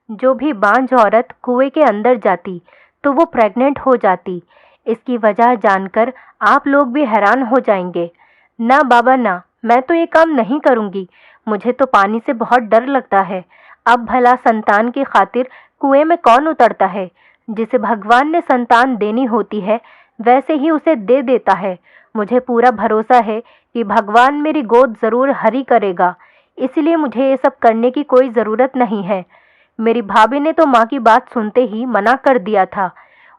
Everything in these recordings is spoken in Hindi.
जो भी बांझ औरत कुएं के अंदर जाती तो वो प्रेग्नेंट हो जाती। इसकी वजह जानकर आप लोग भी हैरान हो जाएंगे। ना बाबा ना, मैं तो ये काम नहीं करूंगी। मुझे तो पानी से बहुत डर लगता है। अब भला संतान की खातिर कुएं में कौन उतरता है? जिसे भगवान ने संतान देनी होती है वैसे ही उसे दे देता है। मुझे पूरा भरोसा है कि भगवान मेरी गोद जरूर हरी करेगा, इसलिए मुझे ये सब करने की कोई ज़रूरत नहीं है। मेरी भाभी ने तो माँ की बात सुनते ही मना कर दिया था।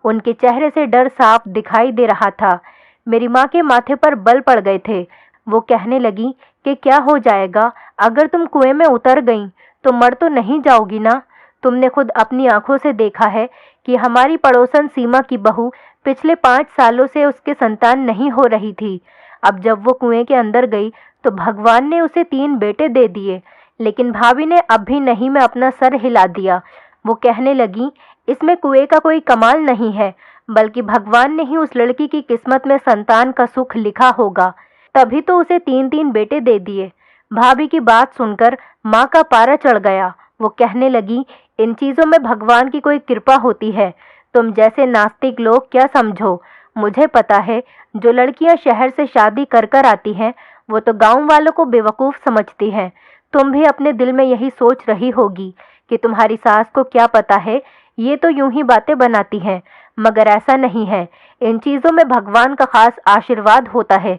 उनके चेहरे से डर साफ दिखाई दे रहा था। मेरी माँ के माथे पर बल पड़ गए थे। वो कहने लगी कि क्या हो जाएगा अगर तुम कुएं में उतर गई, तो मर तो नहीं जाओगी ना? तुमने खुद अपनी आंखों से देखा है कि हमारी पड़ोसन सीमा की बहू पिछले 5 सालों से उसके संतान नहीं हो रही थी। अब जब वो कुएं के अंदर गई तो भगवान ने उसे 3 बेटे दे दिए। लेकिन भाभी ने अब भी नहीं में अपना सर हिला दिया। वो कहने लगी, इसमें कुएं का कोई कमाल नहीं है, बल्कि भगवान ने ही उस लड़की की किस्मत में संतान का सुख लिखा होगा, तभी तो उसे 3 बेटे दे दिए। भाभी की बात सुनकर माँ का पारा चढ़ गया। वो कहने लगी, इन चीज़ों में भगवान की कोई कृपा होती है। तुम जैसे नास्तिक लोग क्या समझो? मुझे पता है, जो लड़कियां शहर से शादी कर कर आती हैं वो तो गांव वालों को बेवकूफ़ समझती हैं। तुम भी अपने दिल में यही सोच रही होगी कि तुम्हारी सास को क्या पता है, ये तो यूं ही बातें बनाती हैं। मगर ऐसा नहीं है। इन चीज़ों में भगवान का खास आशीर्वाद होता है,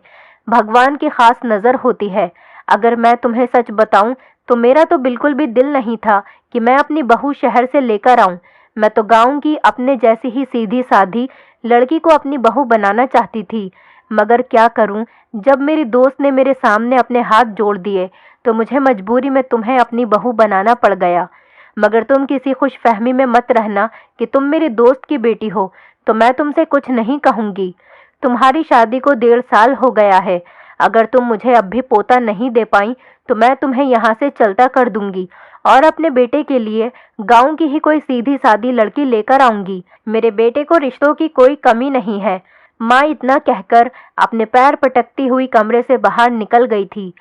भगवान की खास नज़र होती है। अगर मैं तुम्हें सच बताऊं तो मेरा तो बिल्कुल भी दिल नहीं था कि मैं अपनी बहू शहर से लेकर आऊं। मैं तो गांव की अपने जैसी ही सीधी साधी लड़की को अपनी बहू बनाना चाहती थी। मगर क्या करूं, जब मेरी दोस्त ने मेरे सामने अपने हाथ जोड़ दिए तो मुझे मजबूरी में तुम्हें अपनी बहू बनाना पड़ गया। मगर तुम किसी खुशफहमी में मत रहना कि तुम मेरी दोस्त की बेटी हो, तो मैं तुमसे कुछ नहीं कहूंगी। तुम्हारी शादी को 1.5 साल हो गया है। अगर तुम मुझे अब भी पोता नहीं दे पाई तो मैं तुम्हें यहाँ से चलता कर दूंगी और अपने बेटे के लिए गांव की ही कोई सीधी सादी लड़की लेकर आऊंगी। मेरे बेटे को रिश्तों की कोई कमी नहीं है। माँ इतना कहकर अपने पैर पटकती हुई कमरे से बाहर निकल गई थी।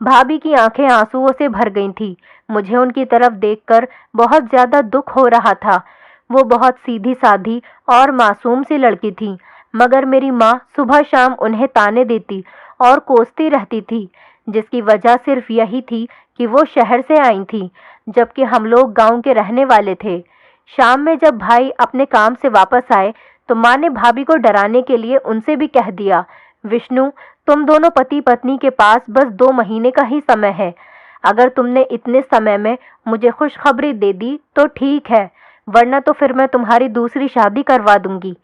भाभी की आंखें आंसुओं से भर गई थी। मुझे उनकी तरफ देखकर बहुत ज्यादा दुख हो रहा था। वो बहुत सीधी साधी और मासूम सी लड़की थी, मगर मेरी माँ सुबह शाम उन्हें ताने देती और कोसती रहती थी, जिसकी वजह सिर्फ यही थी कि वो शहर से आई थी, जबकि हम लोग गांव के रहने वाले थे। शाम में जब भाई अपने काम से वापस आए तो माँ ने भाभी को डराने के लिए उनसे भी कह दिया, विष्णु, तुम दोनों पति पत्नी के पास बस 2 महीने का ही समय है। अगर तुमने इतने समय में मुझे खुशखबरी दे दी तो ठीक है, वरना तो फिर मैं तुम्हारी दूसरी शादी करवा दूंगी।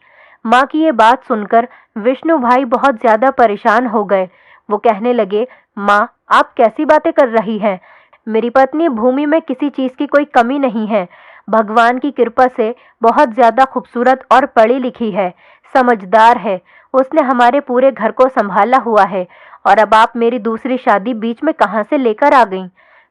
माँ की ये बात सुनकर विष्णु भाई बहुत ज्यादा परेशान हो गए। वो कहने लगे, माँ, आप कैसी बातें कर रही हैं? मेरी पत्नी भूमि में किसी चीज की कोई कमी नहीं है। भगवान की कृपा से बहुत ज्यादा खूबसूरत और पढ़ी लिखी है, समझदार है। उसने हमारे पूरे घर को संभाला हुआ है, और अब आप मेरी दूसरी शादी बीच में कहां से लेकर आ गई?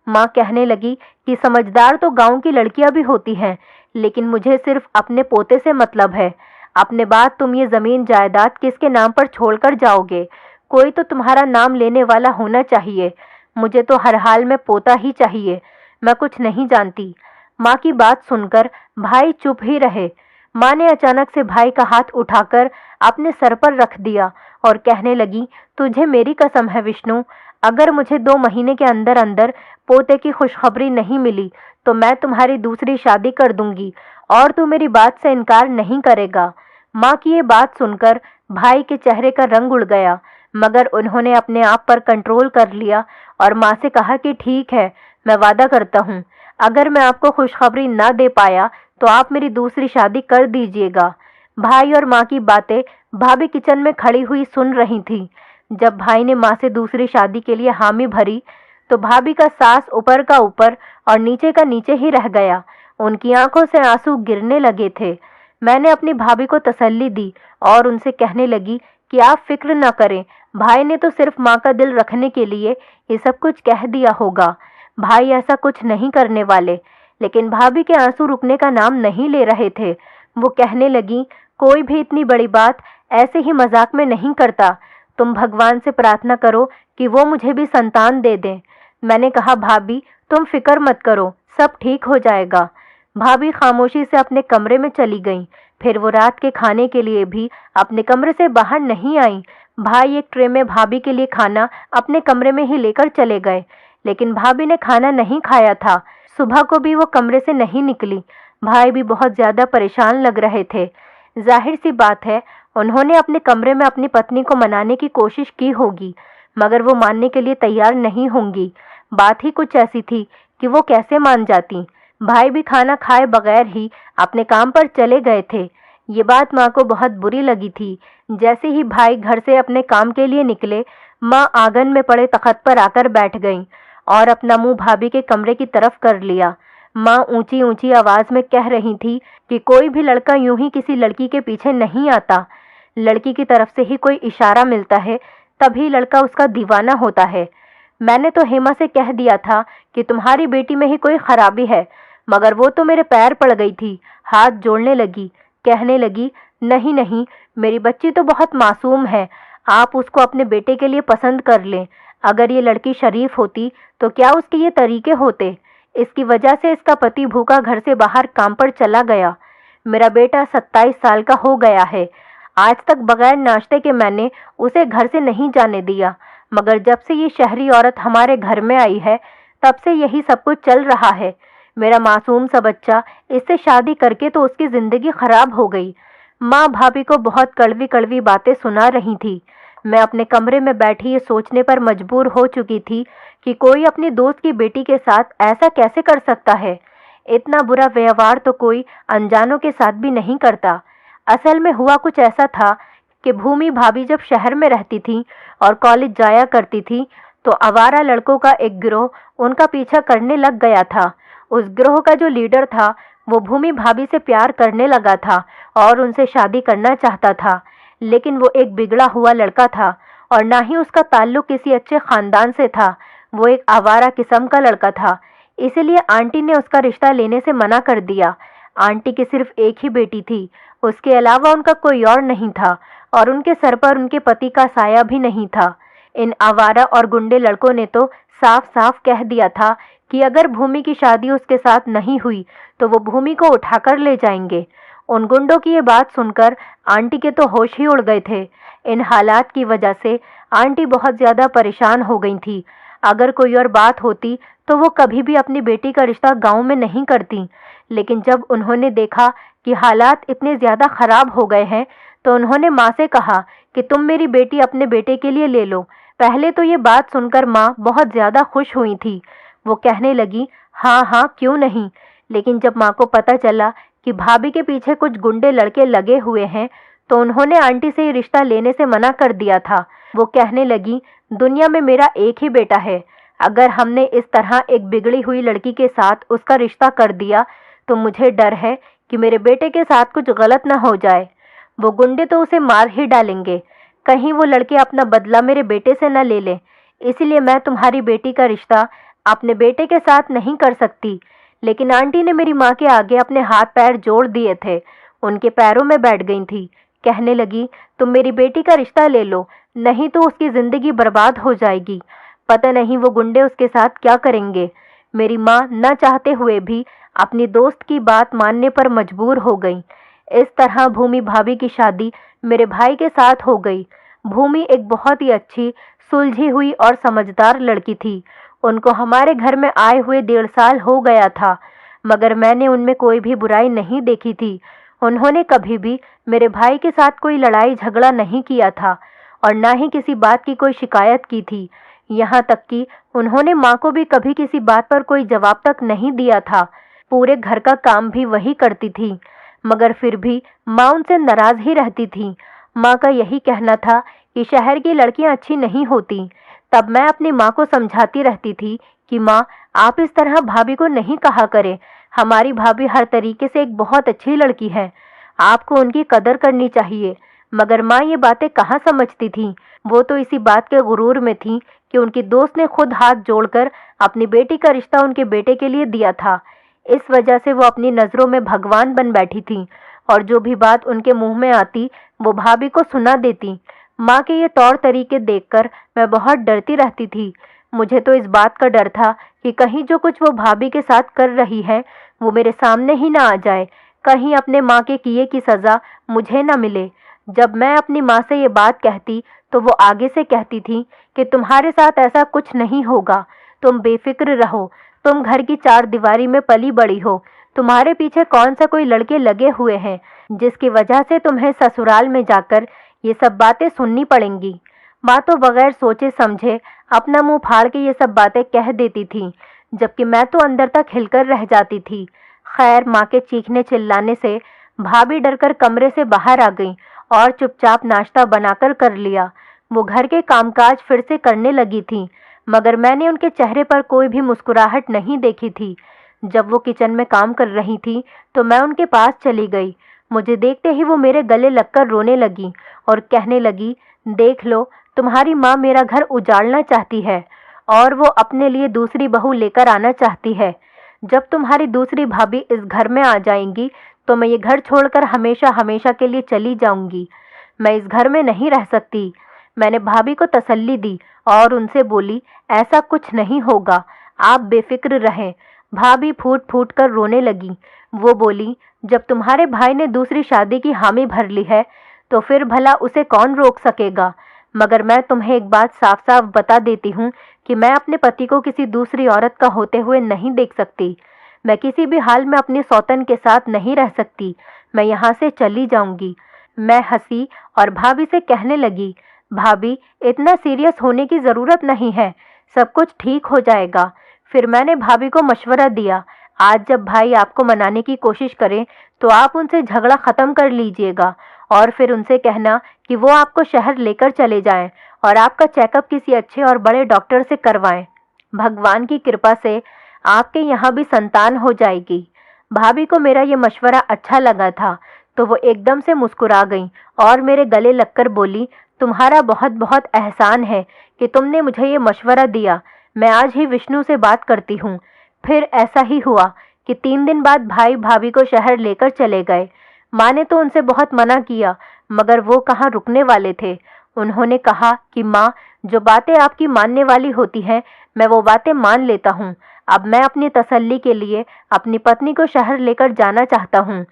माँ कहने लगी कि समझदार तो गांव की लड़कियां भी होती हैं, लेकिन मुझे सिर्फ अपने पोते से मतलब है। अपने बाद तुम ये जमीन जायदाद किसके नाम पर छोड़कर जाओगे? कोई तो तुम्हारा नाम लेने वाला होना चाहिए। मुझे तो हर हाल में पोता ही चाहिए। मैं कुछ नहीं जानती। माँ की बात सुनकर भाई चुप ही रहे। माँ ने अचानक से भाई का हाथ उठाकर अपने सर पर रख दिया और कहने लगी, तुझे मेरी कसम है विष्णु, अगर मुझे 2 महीने के अंदर अंदर पोते की खुशखबरी नहीं मिली तो मैं तुम्हारी दूसरी शादी कर दूंगी और तू मेरी बात से इनकार नहीं करेगा। माँ की ये बात सुनकर भाई के चेहरे का रंग उड़ गया, मगर उन्होंने अपने आप पर कंट्रोल कर लिया और माँ से कहा कि ठीक है, मैं वादा करता हूँ, अगर मैं आपको खुशखबरी ना दे पाया तो आप मेरी दूसरी शादी कर दीजिएगा। भाई और माँ की बातें भाभी किचन में खड़ी हुई सुन रही थी। जब भाई ने माँ से दूसरी शादी के लिए हामी भरी तो भाभी का सांस ऊपर का ऊपर और नीचे का नीचे ही रह गया। उनकी आंखों से आंसू गिरने लगे थे। मैंने अपनी भाभी को तसल्ली दी और उनसे कहने लगी कि आप फिक्र न करें, भाई ने तो सिर्फ माँ का दिल रखने के लिए ये सब कुछ कह दिया होगा। भाई ऐसा कुछ नहीं करने वाले। लेकिन भाभी के आंसू रुकने का नाम नहीं ले रहे थे। वो कहने लगी, कोई भी इतनी बड़ी बात ऐसे ही मजाक में नहीं करता। तुम भगवान से प्रार्थना करो कि वो मुझे भी संतान दे दें। मैंने कहा, भाभी तुम फिक्र मत करो, सब ठीक हो जाएगा। भाभी खामोशी से अपने कमरे में चली गईं। फिर वो रात के खाने के लिए भी अपने कमरे से बाहर नहीं आईं। भाई एक ट्रे में भाभी के लिए खाना अपने कमरे में ही लेकर चले गए, लेकिन भाभी ने खाना नहीं खाया था। सुबह को भी वो कमरे से नहीं निकली। भाई भी बहुत ज्यादा परेशान लग रहे थे। जाहिर सी बात है, उन्होंने अपने कमरे में अपनी पत्नी को मनाने की कोशिश की होगी, मगर वो मानने के लिए तैयार नहीं होंगी। बात ही कुछ ऐसी थी कि वो कैसे मान जाती। भाई भी खाना खाए बगैर ही अपने काम पर चले गए थे। ये बात माँ को बहुत बुरी लगी थी। जैसे ही भाई घर से अपने काम के लिए निकले, माँ आंगन में पड़े तख्त पर आकर बैठ गईं और अपना मुंह भाभी के कमरे की तरफ कर लिया। माँ ऊंची ऊंची आवाज में कह रही थी कि कोई भी लड़का यूं ही किसी लड़की के पीछे नहीं आता। लड़की की तरफ से ही कोई इशारा मिलता है, तभी लड़का उसका दीवाना होता है। मैंने तो हेमा से कह दिया था कि तुम्हारी बेटी में ही कोई खराबी है, मगर वो तो मेरे पैर पड़ गई थी। हाथ जोड़ने लगी, कहने लगी, नहीं नहीं, मेरी बच्ची तो बहुत मासूम है, आप उसको अपने बेटे के लिए पसंद कर लें। अगर ये लड़की शरीफ होती तो क्या उसके ये तरीके होते। इसकी वजह से इसका पति भूखा घर से बाहर काम पर चला गया। मेरा बेटा 27 साल का हो गया है। आज तक बगैर नाश्ते के मैंने उसे घर से नहीं जाने दिया, मगर जब से ये शहरी औरत हमारे घर में आई है, तब से यही सब कुछ चल रहा है। मेरा मासूम सा बच्चा, इससे शादी करके तो उसकी जिंदगी खराब हो गई। माँ भाभी को बहुत कड़वी कड़वी बातें सुना रही थी। मैं अपने कमरे में बैठी ये सोचने पर मजबूर हो चुकी थी कि कोई अपनी दोस्त की बेटी के साथ ऐसा कैसे कर सकता है। इतना बुरा व्यवहार तो कोई अनजानों के साथ भी नहीं करता। असल में हुआ कुछ ऐसा था कि भूमि भाभी जब शहर में रहती थी और कॉलेज जाया करती थी, तो आवारा लड़कों का एक गिरोह उनका पीछा करने लग गया था। उस गिरोह का जो लीडर था, वो भूमि भाभी से प्यार करने लगा था और उनसे शादी करना चाहता था, लेकिन वो एक बिगड़ा हुआ लड़का था और ना ही उसका ताल्लुक किसी अच्छे खानदान से था। वो एक आवारा किस्म का लड़का था, इसीलिए आंटी ने उसका रिश्ता लेने से मना कर दिया। आंटी की सिर्फ एक ही बेटी थी, उसके अलावा उनका कोई और नहीं था और उनके सर पर उनके पति का साया भी नहीं था। इन आवारा और गुंडे लड़कों ने तो साफ साफ कह दिया था कि अगर भूमि की शादी उसके साथ नहीं हुई तो वो भूमि को उठाकर ले जाएंगे। उन गुंडों की ये बात सुनकर आंटी के तो होश ही उड़ गए थे। इन हालात की वजह से आंटी बहुत ज्यादा परेशान हो गई थी। अगर कोई और बात होती तो वो कभी भी अपनी बेटी का रिश्ता गांव में नहीं करती, लेकिन जब उन्होंने देखा कि हालात इतने ज्यादा खराब हो गए हैं, तो उन्होंने माँ से कहा कि तुम मेरी बेटी अपने बेटे के लिए ले लो। पहले तो ये बात सुनकर माँ बहुत ज्यादा खुश हुई थी। वो कहने लगी, हाँ हाँ क्यों नहीं। लेकिन जब माँ को पता चला कि भाभी के पीछे कुछ गुंडे लड़के लगे हुए हैं, तो उन्होंने आंटी से ये रिश्ता लेने से मना कर दिया था। वो कहने लगी, दुनिया में मेरा एक ही बेटा है, अगर हमने इस तरह एक बिगड़ी हुई लड़की के साथ उसका रिश्ता कर दिया तो मुझे डर है कि मेरे बेटे के साथ कुछ गलत ना हो जाए। वो गुंडे तो उसे मार ही डालेंगे, कहीं वो लड़के अपना बदला मेरे बेटे से न ले ले। इसलिए मैं तुम्हारी बेटी का रिश्ता अपने बेटे के साथ नहीं कर सकती। लेकिन आंटी ने मेरी माँ के आगे अपने हाथ पैर जोड़ दिए थे, उनके पैरों में बैठ गई थी। कहने लगी, तुम मेरी बेटी का रिश्ता ले लो, नहीं तो उसकी जिंदगी बर्बाद हो जाएगी। पता नहीं वो गुंडे उसके साथ क्या करेंगे। मेरी माँ न चाहते हुए भी अपनी दोस्त की बात मानने पर मजबूर हो गई। इस तरह भूमि भाभी की शादी मेरे भाई के साथ हो गई। भूमि एक बहुत ही अच्छी, सुलझी हुई और समझदार लड़की थी। उनको हमारे घर में आए हुए 1.5 साल हो गया था, मगर मैंने उनमें कोई भी बुराई नहीं देखी थी। उन्होंने कभी भी मेरे भाई के साथ कोई लड़ाई झगड़ा नहीं किया था और ना ही किसी बात की कोई शिकायत की थी। यहाँ तक कि उन्होंने माँ को भी कभी किसी बात पर कोई जवाब तक नहीं दिया था। पूरे घर का काम भी वही करती थी, मगर फिर भी माँ उनसे नाराज ही रहती थी। माँ का यही कहना था कि शहर की लड़कियां अच्छी नहीं होती। तब मैं अपनी माँ को समझाती रहती थी कि माँ, आप इस तरह भाभी को नहीं कहा करें, हमारी भाभी हर तरीके से एक बहुत अच्छी लड़की है, आपको उनकी कदर करनी चाहिए। मगर माँ ये बातें कहाँ समझती थी। वो तो इसी बात के गुरूर में थी कि उनकी दोस्त ने खुद हाथ जोड़कर अपनी बेटी का रिश्ता उनके बेटे के लिए दिया था। इस वजह से वो अपनी नज़रों में भगवान बन बैठी थी और जो भी बात उनके मुंह में आती वो भाभी को सुना देती। माँ के ये तौर तरीके देखकर मैं बहुत डरती रहती थी। मुझे तो इस बात का डर था कि कहीं जो कुछ वो भाभी के साथ कर रही है वो मेरे सामने ही ना आ जाए, कहीं अपने माँ के किए की सज़ा मुझे ना मिले। जब मैं अपनी माँ से ये बात कहती तो वो आगे से कहती थी कि तुम्हारे साथ ऐसा कुछ नहीं होगा, तुम बेफिक्र रहो, तुम घर की चार दीवारी में पली बड़ी हो, तुम्हारे पीछे कौन सा कोई लड़के लगे हुए हैं जिसकी वजह से तुम्हें ससुराल में जाकर ये सब बातें सुननी पड़ेंगी। माँ तो बगैर सोचे समझे अपना मुंह फाड़ के ये सब बातें कह देती थी, जबकि मैं तो अंदर तक हिलकर रह जाती थी। खैर, माँ के चीखने चिल्लाने से भाभी डरकर कमरे से बाहर आ गई और चुपचाप नाश्ता बनाकर कर लिया। वो घर के कामकाज फिर से करने लगी थी, मगर मैंने उनके चेहरे पर कोई भी मुस्कुराहट नहीं देखी थी। जब वो किचन में काम कर रही थी तो मैं उनके पास चली गई। मुझे देखते ही वो मेरे गले लगकर रोने लगी और कहने लगी, देख लो, तुम्हारी माँ मेरा घर उजाड़ना चाहती है और वो अपने लिए दूसरी बहू लेकर आना चाहती है। जब तुम्हारी दूसरी भाभी इस घर में आ जाएंगी तो मैं ये घर छोड़कर हमेशा हमेशा के लिए चली जाऊंगी। मैं इस घर में नहीं रह सकती। मैंने भाभी को तसल्ली दी और उनसे बोली, ऐसा कुछ नहीं होगा, आप बेफिक्र रहें। भाभी फूट फूट कर रोने लगी। वो बोली, जब तुम्हारे भाई ने दूसरी शादी की हामी भर ली है तो फिर भला उसे कौन रोक सकेगा। मगर मैं तुम्हें एक बात साफ साफ बता देती हूँ कि मैं अपने पति को किसी दूसरी औरत का होते हुए नहीं देख सकती। मैं किसी भी हाल में अपनी सौतन के साथ नहीं रह सकती। मैं यहाँ से चली जाऊंगी। मैं हंसी और भाभी से कहने लगी, भाभी, इतना सीरियस होने की ज़रूरत नहीं है, सब कुछ ठीक हो जाएगा। फिर मैंने भाभी को मशवरा दिया, आज जब भाई आपको मनाने की कोशिश करें तो आप उनसे झगड़ा ख़त्म कर लीजिएगा और फिर उनसे कहना कि वो आपको शहर लेकर चले जाएं और आपका चेकअप किसी अच्छे और बड़े डॉक्टर से करवाएं। भगवान की कृपा से आपके यहाँ भी संतान हो जाएगी। भाभी को मेरा ये मशवरा अच्छा लगा था तो वो एकदम से मुस्कुरा गई और मेरे गले लगकर बोली, तुम्हारा बहुत बहुत एहसान है कि तुमने मुझे ये मशवरा दिया। मैं आज ही विष्णु से बात करती हूँ। फिर ऐसा ही हुआ कि 3 दिन बाद भाई भाभी को शहर लेकर चले गए। माँ ने तो उनसे बहुत मना किया, मगर वो कहाँ रुकने वाले थे। उन्होंने कहा कि माँ, जो बातें आपकी मानने वाली होती हैं मैं वो बातें मान लेता हूँ। अब मैं अपनी तसल्ली के लिए अपनी पत्नी को शहर लेकर जाना चाहता हूँ।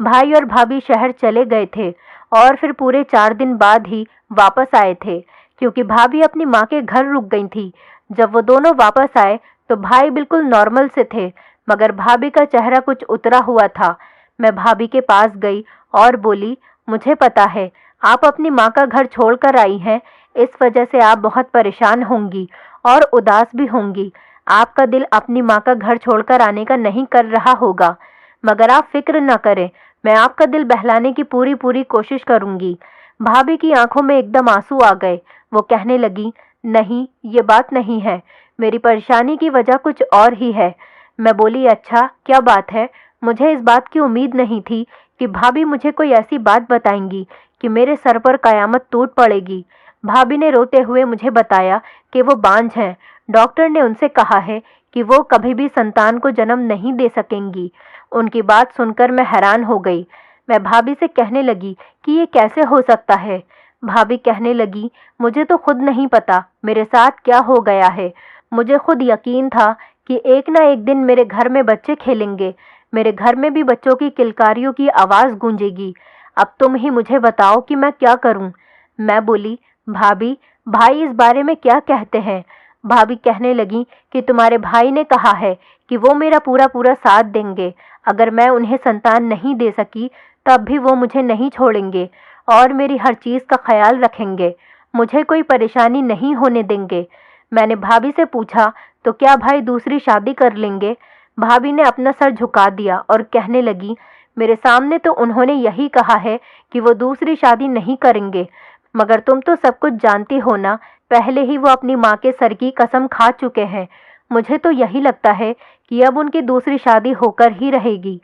भाई और भाभी शहर चले गए थे और फिर पूरे 4 दिन बाद ही वापस आए थे, क्योंकि भाभी अपनी माँ के घर रुक गई थी। जब वो दोनों वापस आए तो भाई बिल्कुल नॉर्मल से थे, मगर भाभी का चेहरा कुछ उतरा हुआ था। मैं भाभी के पास गई और बोली, मुझे पता है आप अपनी माँ का घर छोड़कर आई हैं, इस वजह से आप बहुत परेशान होंगी और उदास भी होंगी। आपका दिल अपनी माँ का घर छोड़कर आने का नहीं कर रहा होगा, मगर आप फिक्र न करें, मैं आपका दिल बहलाने की पूरी पूरी कोशिश करूंगी। भाभी की आंखों में एकदम आंसू आ गए। वो कहने लगी, नहीं, ये बात नहीं है, मेरी परेशानी की वजह कुछ और ही है। मैं बोली, अच्छा क्या बात है। मुझे इस बात की उम्मीद नहीं थी कि भाभी मुझे कोई ऐसी बात बताएंगी कि मेरे सर पर कयामत टूट पड़ेगी। भाभी ने रोते हुए मुझे बताया कि वो बांझ हैं। डॉक्टर ने उनसे कहा है कि वो कभी भी संतान को जन्म नहीं दे सकेंगी। उनकी बात सुनकर मैं हैरान हो गई। मैं भाभी से कहने लगी कि ये कैसे हो सकता है। भाभी कहने लगी, मुझे तो खुद नहीं पता मेरे साथ क्या हो गया है। मुझे खुद यकीन था कि एक ना एक दिन मेरे घर में बच्चे खेलेंगे, मेरे घर में भी बच्चों की किलकारियों की आवाज़ गूंजेगी। अब तुम ही मुझे बताओ कि मैं क्या करूं। मैं बोली, भाभी, भाई इस बारे में क्या कहते हैं। भाभी कहने लगी कि तुम्हारे भाई ने कहा है कि वो मेरा पूरा पूरा साथ देंगे। अगर मैं उन्हें संतान नहीं दे सकी तब भी वो मुझे नहीं छोड़ेंगे और मेरी हर चीज़ का ख्याल रखेंगे, मुझे कोई परेशानी नहीं होने देंगे। मैंने भाभी से पूछा, तो क्या भाई दूसरी शादी कर लेंगे। भाभी ने अपना सर झुका दिया और कहने लगी, मेरे सामने तो उन्होंने यही कहा है कि वो दूसरी शादी नहीं करेंगे, मगर तुम तो सब कुछ जानती हो ना, पहले ही वो अपनी माँ के सर की कसम खा चुके हैं। मुझे तो यही लगता है कि अब उनकी दूसरी शादी होकर ही रहेगी।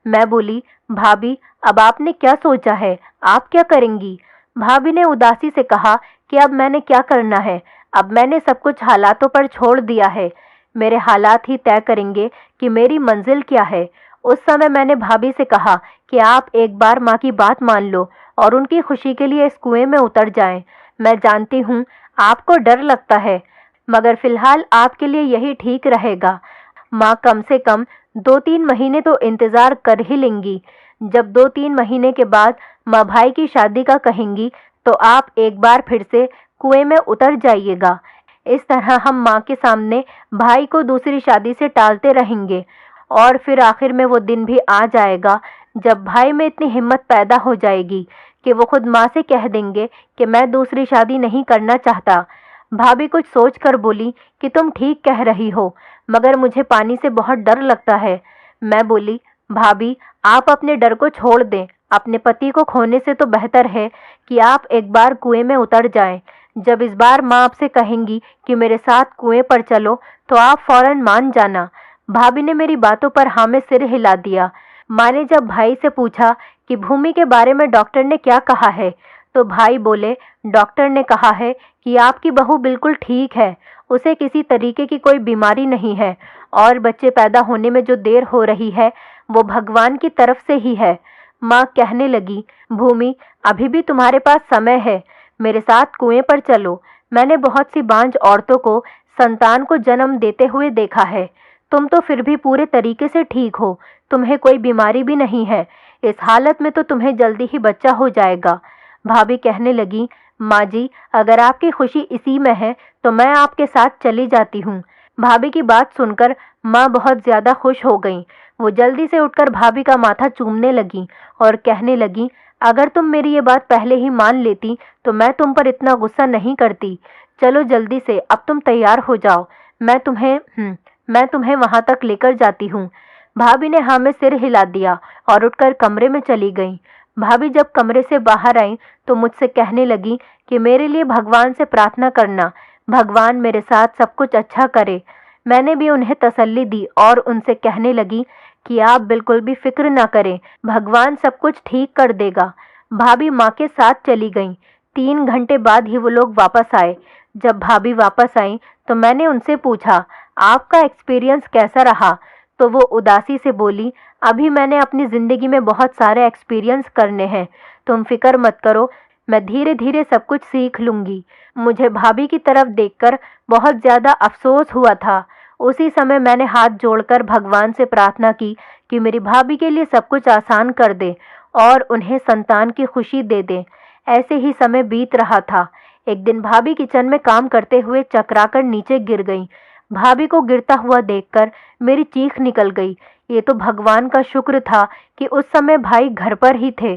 मैं बोली, भाभी, अब आपने क्या सोचा है, आप क्या करेंगी। भाभी ने उदासी से कहा कि अब मैंने क्या करना है, अब मैंने सब कुछ हालातों पर छोड़ दिया है। मेरे हालात ही तय करेंगे कि मेरी मंजिल क्या है। उस समय मैंने भाभी से कहा कि आप एक बार माँ की बात मान लो और उनकी खुशी के लिए इस कुएं में उतर जाएं। मैं जानती हूँ आपको डर लगता है, मगर फिलहाल आपके लिए यही ठीक रहेगा। माँ कम से कम 2-3 महीने तो इंतज़ार कर ही लेंगी। जब 2-3 महीने के बाद माँ भाई की शादी का कहेंगी तो आप एक बार फिर से कुएं में उतर जाइएगा। इस तरह हम माँ के सामने भाई को दूसरी शादी से टालते रहेंगे और फिर आखिर में वो दिन भी आ जाएगा जब भाई में इतनी हिम्मत पैदा हो जाएगी कि वो खुद माँ से कह देंगे कि मैं दूसरी शादी नहीं करना चाहता। भाभी कुछ सोचकर बोली कि तुम ठीक कह रही हो, मगर मुझे पानी से बहुत डर लगता है। मैं बोली, भाभी आप अपने डर को छोड़ दें। अपने पति को खोने से तो बेहतर है कि आप एक बार कुएं में उतर जाएं। जब इस बार माँ आपसे कहेंगी कि मेरे साथ कुएं पर चलो तो आप फौरन मान जाना। भाभी ने मेरी बातों पर हाँ में सिर हिला दिया। माँ ने जब भाई से पूछा कि भूमि के बारे में डॉक्टर ने क्या कहा है, तो भाई बोले, डॉक्टर ने कहा है कि आपकी बहू बिल्कुल ठीक है, उसे किसी तरीके की कोई बीमारी नहीं है और बच्चे पैदा होने में जो देर हो रही है वो भगवान की तरफ से ही है। माँ कहने लगी, भूमि अभी भी तुम्हारे पास समय है, मेरे साथ कुएं पर चलो। मैंने बहुत सी बांझ औरतों को संतान को जन्म देते हुए देखा है। तुम तो फिर भी पूरे तरीके से ठीक हो, तुम्हें कोई बीमारी भी नहीं है। इस हालत में तो तुम्हें जल्दी ही बच्चा हो जाएगा। भाभी कहने लगी, माँ जी अगर आपकी खुशी इसी में है तो मैं आपके साथ चली जाती हूँ। भाभी की बात सुनकर माँ बहुत ज्यादा खुश हो गई। वो जल्दी से उठकर भाभी का माथा चूमने लगी और कहने लगी, अगर तुम मेरी ये बात पहले ही मान लेती तो मैं तुम पर इतना गुस्सा नहीं करती। चलो जल्दी से, अब तुम तैयार हो जाओ, मैं तुम्हें वहां तक लेकर जाती हूँ। भाभी ने हाँ में सिर हिला दिया और उठकर कमरे में चली गई। भाभी जब कमरे से बाहर आई तो मुझसे कहने लगी कि मेरे लिए भगवान से प्रार्थना करना, भगवान मेरे साथ सब कुछ अच्छा करे। मैंने भी उन्हें तसल्ली दी और उनसे कहने लगी कि आप बिल्कुल भी फिक्र ना करें, भगवान सब कुछ ठीक कर देगा। भाभी माँ के साथ चली गईं। 3 घंटे बाद ही वो लोग वापस आए। जब भाभी वापस आई तो मैंने उनसे पूछा, आपका एक्सपीरियंस कैसा रहा? तो वो उदासी से बोली, अभी मैंने अपनी ज़िंदगी में बहुत सारे एक्सपीरियंस करने हैं, तुम फिक्र मत करो, मैं धीरे धीरे सब कुछ सीख लूँगी। मुझे भाभी की तरफ देखकर बहुत ज़्यादा अफसोस हुआ था। उसी समय मैंने हाथ जोड़कर भगवान से प्रार्थना की कि मेरी भाभी के लिए सब कुछ आसान कर दे और उन्हें संतान की खुशी दे दे। ऐसे ही समय बीत रहा था। एक दिन भाभी किचन में काम करते हुए चकराकर नीचे गिर गई। भाभी को गिरता हुआ देखकर मेरी चीख निकल गई। ये तो भगवान का शुक्र था कि उस समय भाई घर पर ही थे।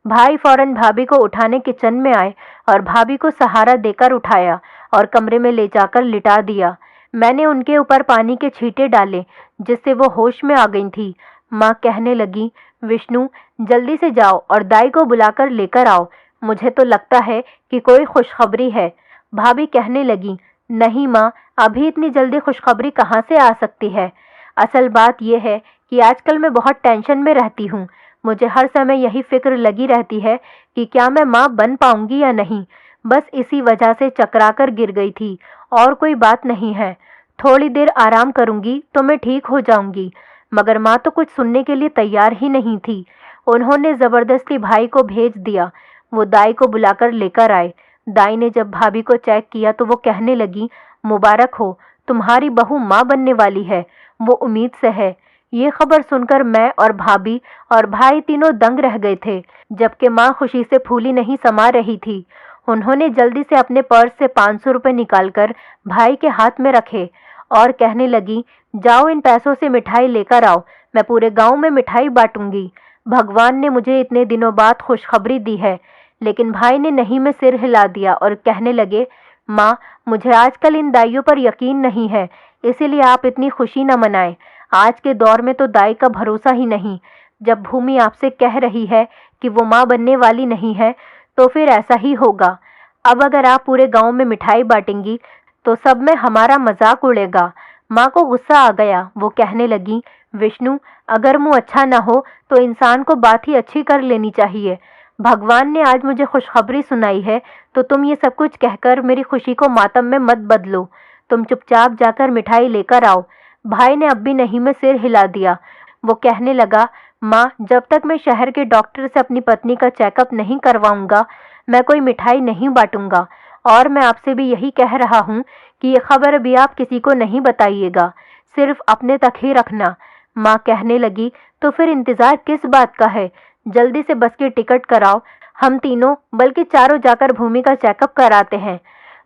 भाई फौरन भाभी को उठाने किचन में आए और भाभी को सहारा देकर उठाया और कमरे में ले जाकर लिटा दिया। मैंने उनके ऊपर पानी के छींटे डाले जिससे वो होश में आ गई थी। माँ कहने लगी, विष्णु जल्दी से जाओ और दाई को बुलाकर लेकर आओ, मुझे तो लगता है कि कोई खुशखबरी है। भाभी कहने लगी, नहीं माँ, अभी इतनी जल्दी खुशखबरी कहाँ से आ सकती है। असल बात यह है कि आजकल मैं बहुत टेंशन में रहती हूँ। मुझे हर समय यही फिक्र लगी रहती है कि क्या मैं माँ बन पाऊंगी या नहीं। बस इसी वजह से चकराकर गिर गई थी और कोई बात नहीं है। थोड़ी देर आराम करूंगी तो मैं ठीक हो जाऊंगी। मगर माँ तो कुछ सुनने के लिए तैयार ही नहीं थी। उन्होंने जबरदस्ती भाई को भेज दिया। वो दाई को बुलाकर लेकर आए। दाई ने जब भाभी को चेक किया तो वो कहने लगी, मुबारक हो, तुम्हारी बहू माँ बनने वाली है, वो उम्मीद से है। ये खबर सुनकर मैं और भाभी और भाई तीनों दंग रह गए थे, जबकि माँ खुशी से फूली नहीं समा रही थी। उन्होंने जल्दी से अपने पर्स से 500 रुपए निकालकर भाई के हाथ में रखे और कहने लगी, जाओ इन पैसों से मिठाई लेकर आओ, मैं पूरे गांव में मिठाई बांटूंगी। भगवान ने मुझे इतने दिनों बाद खुशखबरी दी है। लेकिन भाई ने नहीं में सिर हिला दिया और कहने लगे, माँ मुझे आजकल इन दाइयों पर यकीन नहीं है, इसीलिए आप इतनी खुशी न मनाएं। आज के दौर में तो दाई का भरोसा ही नहीं। जब भूमि आपसे कह रही है कि वो माँ बनने वाली नहीं है तो फिर ऐसा ही होगा। अब अगर आप पूरे गांव में मिठाई बांटेंगी तो सब में हमारा मजाक उड़ेगा। माँ को गुस्सा आ गया। वो कहने लगी, विष्णु अगर मुंह अच्छा ना हो तो इंसान को बात ही अच्छी कर लेनी चाहिए। भगवान ने आज मुझे खुशखबरी सुनाई है तो तुम ये सब कुछ कहकर मेरी खुशी को मातम में मत बदलो। तुम चुपचाप जाकर मिठाई लेकर आओ। भाई ने अब भी नहीं में सिर हिला दिया। वो कहने लगा, माँ जब तक मैं शहर के डॉक्टर से अपनी पत्नी का चेकअप नहीं करवाऊंगा मैं कोई मिठाई नहीं बांटूंगा। और मैं आपसे भी यही कह रहा हूँ कि ये खबर अभी आप किसी को नहीं बताइएगा, सिर्फ अपने तक ही रखना। माँ कहने लगी, तो फिर इंतजार किस बात का है? जल्दी से बस की टिकट कराओ, हम तीनों बल्कि चारों जाकर भूमि का चेकअप कराते हैं।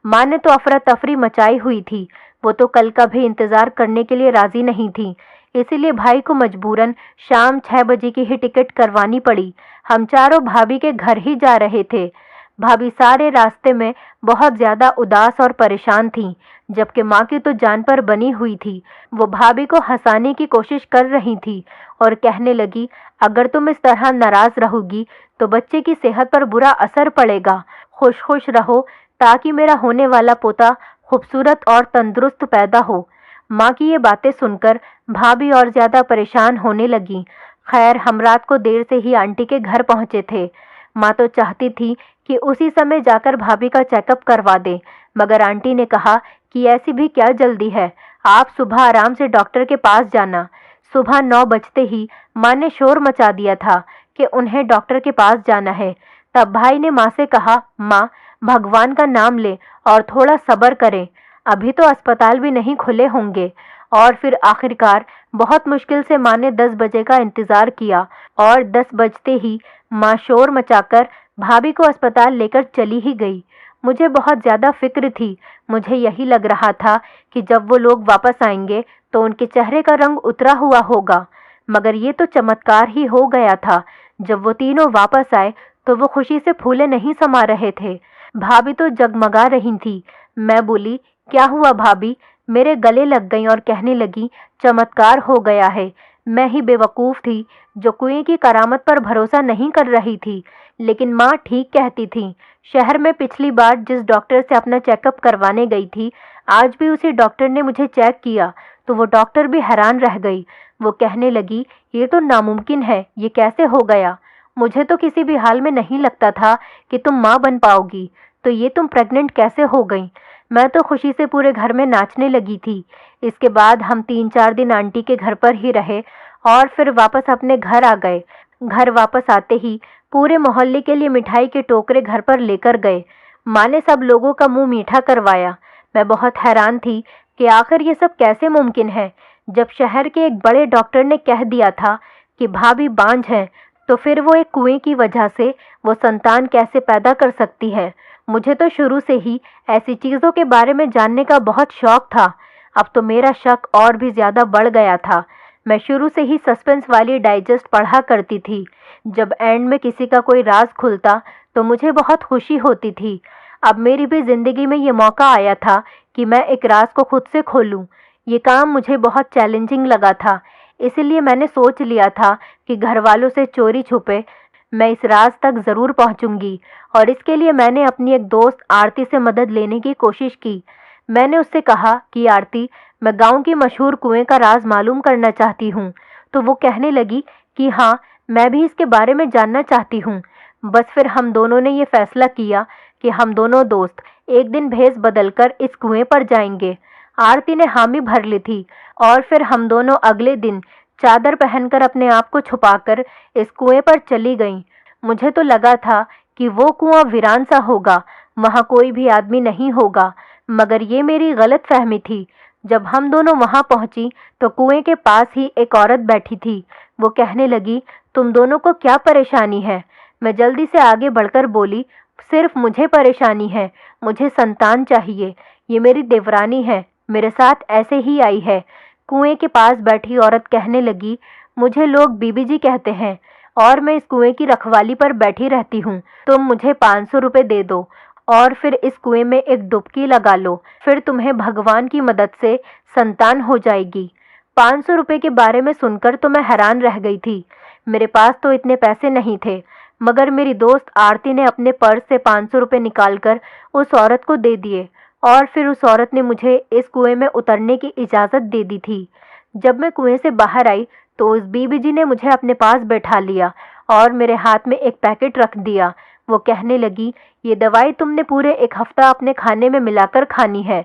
माँ ने तो अफरा तफरी मचाई हुई थी। वो तो कल का भी इंतजार करने के लिए राजी नहीं थी, इसीलिए भाई को मजबूरन शाम 6 बजे की ही टिकट करवानी पड़ी। हम चारों भाभी के घर ही जा रहे थे। भाभी सारे रास्ते में बहुत ज्यादा उदास और परेशान थीं, जबकि माँ की तो जान पर बनी हुई थी। वो भाभी को हंसाने की कोशिश कर रही थी और कहने लगी, अगर तुम इस तरह नाराज रहोगी तो बच्चे की सेहत पर बुरा असर पड़ेगा। खुश खुश रहो ताकि मेरा होने वाला पोता खूबसूरत और तंदुरुस्त पैदा हो। माँ की ये बातें सुनकर भाभी और ज्यादा परेशान होने लगी। खैर, हम रात को देर से ही आंटी के घर पहुंचे थे। माँ तो चाहती थी कि उसी समय जाकर भाभी का चेकअप करवा दें, मगर आंटी ने कहा कि ऐसी भी क्या जल्दी है, आप सुबह आराम से डॉक्टर के पास जाना। सुबह 9 बजते ही माँ ने शोर मचा दिया था कि उन्हें डॉक्टर के पास जाना है। तब भाई ने माँ से कहा, माँ, भगवान का नाम ले और थोड़ा सब्र करें, अभी तो अस्पताल भी नहीं खुले होंगे। और फिर आखिरकार बहुत मुश्किल से माँ ने 10 बजे का इंतजार किया और 10 बजते ही माँ शोर मचाकर भाभी को अस्पताल लेकर चली ही गई। मुझे बहुत ज्यादा फिक्र थी। मुझे यही लग रहा था कि जब वो लोग वापस आएंगे तो उनके चेहरे का रंग उतरा हुआ होगा, मगर ये तो चमत्कार ही हो गया था। जब वो तीनों वापस आए तो वो खुशी से फूले नहीं समा रहे थे। भाभी तो जगमगा रही थी। मैं बोली, क्या हुआ भाभी? मेरे गले लग गई और कहने लगी, चमत्कार हो गया है। मैं ही बेवकूफ थी जो कुएं की करामत पर भरोसा नहीं कर रही थी। लेकिन माँ ठीक कहती थी। शहर में पिछली बार जिस डॉक्टर से अपना चेकअप करवाने गई थी, आज भी उसी डॉक्टर ने मुझे चेक किया तो वो डॉक्टर भी हैरान रह गई। वो कहने लगी, ये तो नामुमकिन है, ये कैसे हो गया? मुझे तो किसी भी हाल में नहीं लगता था कि तुम माँ बन पाओगी, तो ये तुम प्रेग्नेंट कैसे हो गई? मैं तो खुशी से पूरे घर में नाचने लगी थी। इसके बाद हम 3-4 दिन आंटी के घर पर ही रहे और फिर वापस अपने घर आ गए। घर वापस आते ही पूरे मोहल्ले के लिए मिठाई के टोकरे घर पर लेकर गए। माँ ने सब लोगों का मुंह मीठा करवाया। मैं बहुत हैरान थी कि आखिर ये सब कैसे मुमकिन है। जब शहर के एक बड़े डॉक्टर ने कह दिया था कि भाभी बांझ है, तो फिर वो एक कुएं की वजह से वो संतान कैसे पैदा कर सकती है? मुझे तो शुरू से ही ऐसी चीजों के बारे में जानने का बहुत शौक था। अब तो मेरा शक और भी ज्यादा बढ़ गया था। मैं शुरू से ही सस्पेंस वाली डाइजेस्ट पढ़ा करती थी। जब एंड में किसी का कोई राज खुलता तो मुझे बहुत खुशी होती थी। अब मेरी भी जिंदगी में ये मौका आया था कि मैं एक राज को खुद से खोलूं। ये काम मुझे बहुत चैलेंजिंग लगा था, इसीलिए मैंने सोच लिया था कि घर वालों से चोरी छुपे मैं इस राज तक जरूर पहुंचूंगी। और इसके लिए मैंने अपनी एक दोस्त आरती से मदद लेने की कोशिश की। मैंने उससे कहा कि आरती, मैं गांव की मशहूर कुएं का राज मालूम करना चाहती हूँ। तो वो कहने लगी कि हाँ, मैं भी इसके बारे में जानना चाहती हूँ। बस फिर हम दोनों ने ये फैसला किया कि हम दोनों दोस्त एक दिन भेस बदलकर इस कुएं पर जाएंगे। आरती ने हामी भर ली थी और फिर हम दोनों अगले दिन चादर पहनकर अपने आप को छुपाकर इस कुएं पर चली गईं। मुझे तो लगा था कि वो कुआं वीरान सा होगा, वहां कोई भी आदमी नहीं होगा, मगर ये मेरी गलत फहमी थी। जब हम दोनों वहां पहुंची तो कुएं के पास ही एक औरत बैठी थी। वो कहने लगी, तुम दोनों को क्या परेशानी है? मैं जल्दी से आगे बढ़कर बोली, सिर्फ मुझे परेशानी है, मुझे संतान चाहिए। ये मेरी देवरानी है, मेरे साथ ऐसे ही आई है। कुएं के पास बैठी औरत कहने लगी, मुझे लोग बीबी जी कहते हैं और मैं इस कुएं की रखवाली पर बैठी रहती हूँ। तुम मुझे 500 रुपए दे दो और फिर इस कुएं में एक डुबकी लगा लो, फिर तुम्हें भगवान की मदद से संतान हो जाएगी। 500 रुपए के बारे में सुनकर तो मैं हैरान रह गई थी। मेरे पास तो इतने पैसे नहीं थे, मगर मेरी दोस्त आरती ने अपने पर्स से 500 रुपए निकालकर उस औरत को दे दिए और फिर उस औरत ने मुझे इस कुएं में उतरने की इजाज़त दे दी थी। जब मैं कुएं से बाहर आई तो उस बीबी जी ने मुझे अपने पास बैठा लिया और मेरे हाथ में एक पैकेट रख दिया। वो कहने लगी, ये दवाई तुमने पूरे 1 हफ्ता अपने खाने में मिलाकर खानी है,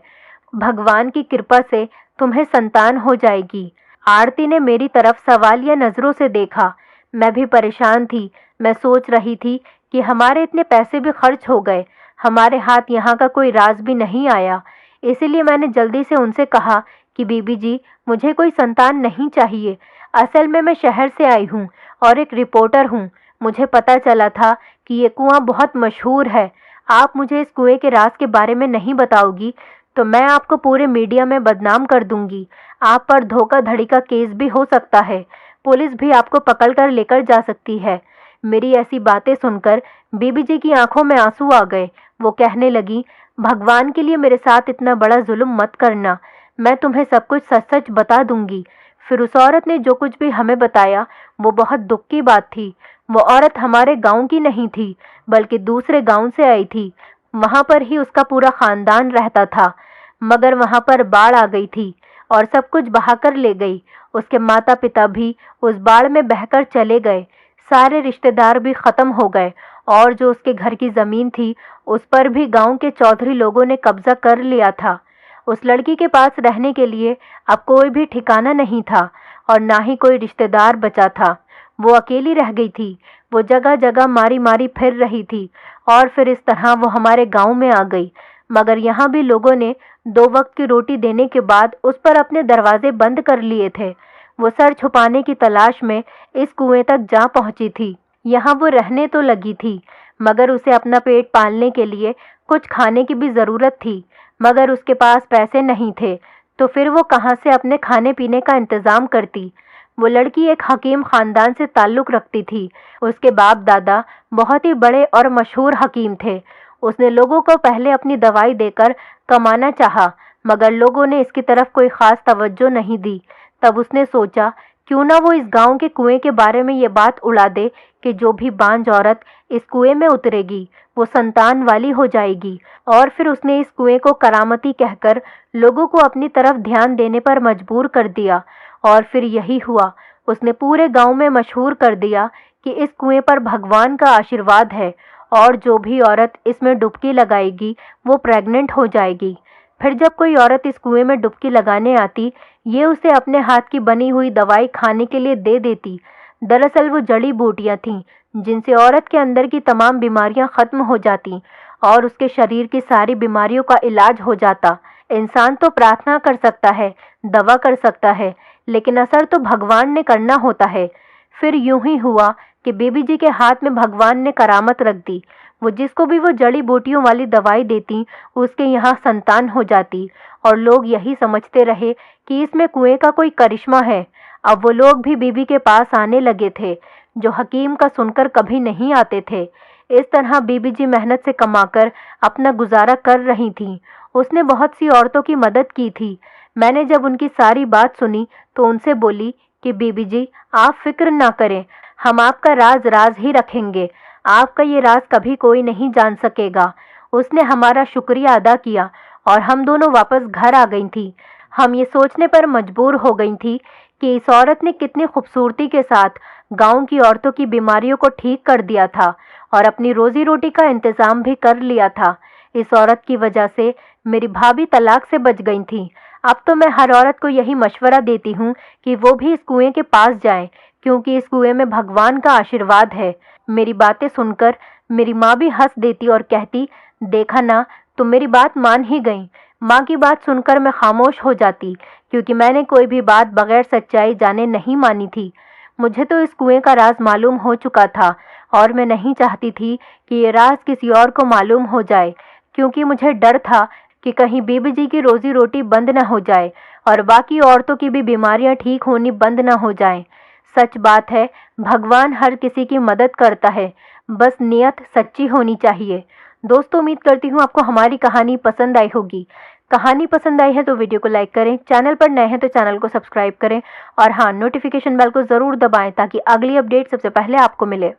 भगवान की कृपा से तुम्हें संतान हो जाएगी। आरती ने मेरी तरफ सवालिया नजरों से देखा। मैं भी परेशान थी। मैं सोच रही थी कि हमारे इतने पैसे भी खर्च हो गए, हमारे हाथ यहाँ का कोई राज भी नहीं आया। इसीलिए मैंने जल्दी से उनसे कहा कि बीबी जी, मुझे कोई संतान नहीं चाहिए। असल में मैं शहर से आई हूँ और एक रिपोर्टर हूँ। मुझे पता चला था कि ये कुआं बहुत मशहूर है। आप मुझे इस कुएं के राज के बारे में नहीं बताओगी तो मैं आपको पूरे मीडिया में बदनाम कर दूंगी। आप पर धोखाधड़ी का केस भी हो सकता है। पुलिस भी आपको पकड़ कर लेकर जा सकती है। मेरी ऐसी बातें सुनकर बीबी जी की आंखों में आंसू आ गए। वो कहने लगी, भगवान के लिए मेरे साथ इतना बड़ा जुल्म मत करना। मैं तुम्हें सब कुछ सच सच बता दूंगी। फिर उस औरत ने जो कुछ भी हमें बताया वो बहुत दुख की बात थी। वो औरत हमारे गांव की नहीं थी, बल्कि दूसरे गांव से आई थी। वहां पर ही उसका पूरा खानदान रहता था, मगर वहां पर बाढ़ आ गई थी और सब कुछ बहाकर ले गई। उसके माता पिता भी उस बाढ़ में बहकर चले गए। सारे रिश्तेदार भी खत्म हो गए और जो उसके घर की जमीन थी उस पर भी गांव के चौधरी लोगों ने कब्जा कर लिया था। उस लड़की के पास रहने के लिए अब कोई भी ठिकाना नहीं था और ना ही कोई रिश्तेदार बचा था। वो अकेली रह गई थी। वो जगह जगह मारी मारी फिर रही थी और फिर इस तरह वो हमारे गांव में आ गई। मगर यहाँ भी लोगों ने 2 वक्त की रोटी देने के बाद उस पर अपने दरवाजे बंद कर लिए थे। वो सर छुपाने की तलाश में इस कुएं तक जा पहुंची थी। यहाँ वो रहने तो लगी थी, मगर उसे अपना पेट पालने के लिए कुछ खाने की भी जरूरत थी। मगर उसके पास पैसे नहीं थे, तो फिर वो कहाँ से अपने खाने पीने का इंतजाम करती। वो लड़की एक हकीम खानदान से ताल्लुक रखती थी। उसके बाप दादा बहुत ही बड़े और मशहूर हकीम थे। उसने लोगों को पहले अपनी दवाई देकर कमाना चाहा, मगर लोगों ने इसकी तरफ कोई खास तवज्जो नहीं दी। तब उसने सोचा, क्यों ना वो इस गांव के कुएं के बारे में ये बात उड़ा दे कि जो भी बांझ औरत इस कुएं में उतरेगी वो संतान वाली हो जाएगी। और फिर उसने इस कुएं को करामती कहकर लोगों को अपनी तरफ ध्यान देने पर मजबूर कर दिया। और फिर यही हुआ। उसने पूरे गांव में मशहूर कर दिया कि इस कुएं पर भगवान का आशीर्वाद है और जो भी औरत इसमें डुबकी लगाएगी वो प्रेग्नेंट हो जाएगी। फिर जब कोई औरत इस कुएं में डुबकी लगाने आती, ये उसे अपने हाथ की बनी हुई दवाई खाने के लिए दे देती। दरअसल वो जड़ी बूटियां थीं जिनसे औरत के अंदर की तमाम बीमारियां खत्म हो जाती और उसके शरीर की सारी बीमारियों का इलाज हो जाता। इंसान तो प्रार्थना कर सकता है, दवा कर सकता है, लेकिन असर तो भगवान ने करना होता है। फिर यूं ही हुआ कि बीबी जी के हाथ में भगवान ने करामत रख दी। वो जिसको भी वो जड़ी बूटियों वाली दवाई देती उसके यहाँ संतान हो जाती और लोग यही समझते रहे कि इसमें कुएं का कोई करिश्मा है। अब वो लोग भी बीबी के पास आने लगे थे, जो हकीम का सुनकर कभी नहीं आते थे। इस तरह बीबी जी मेहनत से कमाकर अपना गुजारा कर रही थीं। उसने बहुत सी औरतों की मदद की थी। मैंने जब उनकी सारी बात सुनी तो उनसे बोली कि बीबी जी, आप फिक्र ना करें, हम आपका राज राज ही रखेंगे। आपका ये राज कभी कोई नहीं जान सकेगा। उसने हमारा शुक्रिया अदा किया और हम दोनों वापस घर आ गई थी। हम ये सोचने पर मजबूर हो गई थी कि इस औरत ने कितनी खूबसूरती के साथ गांव की औरतों की बीमारियों को ठीक कर दिया था और अपनी रोजी रोटी का इंतजाम भी कर लिया था। इस औरत की वजह से मेरी भाभी तलाक से बच गई थी। अब तो मैं हर औरत को यही मशवरा देती हूँ कि वो भी इस कुएं के पास जाए, क्योंकि इस कुएं में भगवान का आशीर्वाद है। मेरी बातें सुनकर मेरी माँ भी हंस देती और कहती, देखा ना, तुम मेरी बात मान ही गई। माँ की बात सुनकर मैं खामोश हो जाती, क्योंकि मैंने कोई भी बात बगैर सच्चाई जाने नहीं मानी थी। मुझे तो इस कुएं का राज मालूम हो चुका था और मैं नहीं चाहती थी कि ये राज किसी और को मालूम हो जाए, क्योंकि मुझे डर था कि कहीं बीबी जी की रोजी रोटी बंद न हो जाए और बाकी औरतों की भी बीमारियां ठीक होनी बंद न हो जाएं। सच बात है, भगवान हर किसी की मदद करता है, बस नियत सच्ची होनी चाहिए। दोस्तों, उम्मीद करती हूँ आपको हमारी कहानी पसंद आई होगी। कहानी पसंद आई है तो वीडियो को लाइक करें, चैनल पर नए हैं तो चैनल को सब्सक्राइब करें और हाँ, नोटिफिकेशन बेल को ज़रूर दबाएं ताकि अगली अपडेट सबसे पहले आपको मिले।